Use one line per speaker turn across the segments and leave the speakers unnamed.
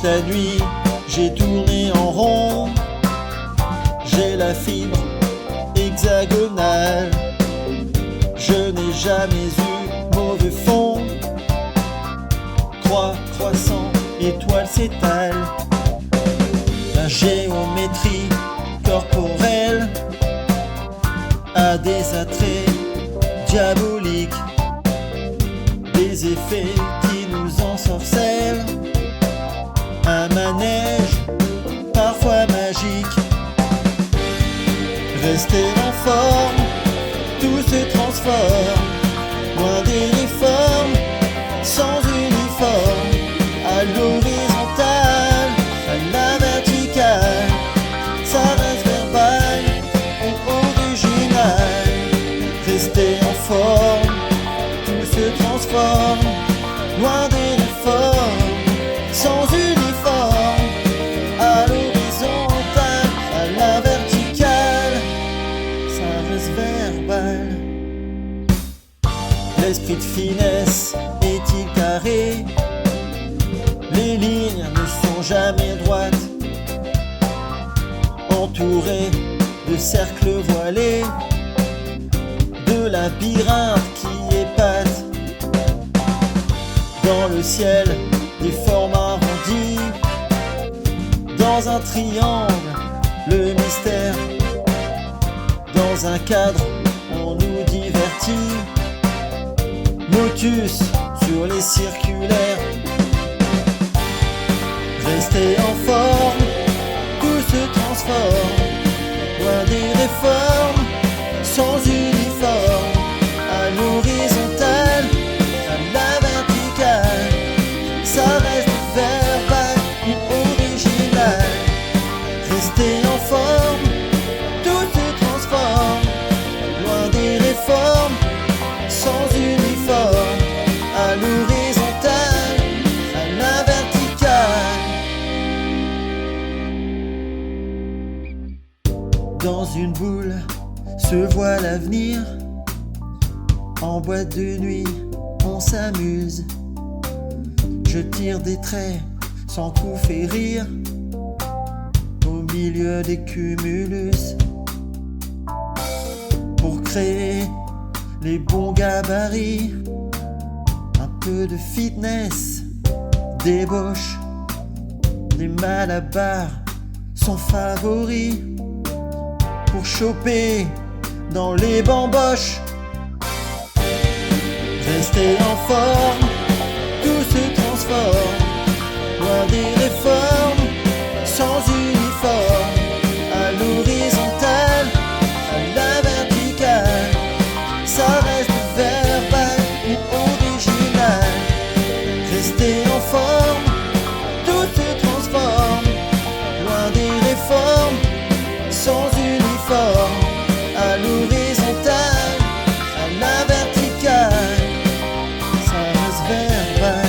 toute la nuit, j'ai tourné en rond. J'ai la fibre hexagonale. Je n'ai jamais eu mauvais fond. Croix, croissant, étoile s'étale. La géométrie corporelle a des attraits diaboliques, des effets qui nous ensorcellent. Un manège parfois magique. Rester en forme, tout se transforme. Loin des réformes, sans uniforme. À l'horizontale, à la verticale, ça reste verbal ou original. Rester en forme, tout se transforme. Loin des réformes, sans uniforme. À l'horizontale, à la verticale, ça reste verbal. L'esprit de finesse est-il carré? Les lignes ne sont jamais droites, entourées de cercles voilés, de labyrinthes qui épatent. Dans le ciel, des formes arrondies, dans un triangle, le mystère. Dans un cadre, on nous divertit. Motus sur les circulaires. Rester en forme, tout se transforme. Loin des réformes, sans uniforme. À l'horizontale, à la verticale, ça reste verbal ou original. Rester en forme, tout se transforme. Loin des réformes, sans uniforme. À l'horizontale, à la verticale. Dans une boule se voit l'avenir. En boîte de nuit, on s'amuse. Je tire des traits sans coup fait rire. Au milieu des cumulus, pour créer les bons gabarits. Un peu de fitness, débauche. Les malabars sont favoris pour choper dans les bamboches. Rester en forme, tout se transforme. Loin des réformes, sans uniforme. À l'horizontale, à la verticale, ça reste verbal ou original. Rester en forme, tout se transforme. Loin des réformes, sans uniforme. À l'horizontale, à la verticale, ça reste verbal.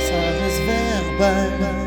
Ça reste verbal.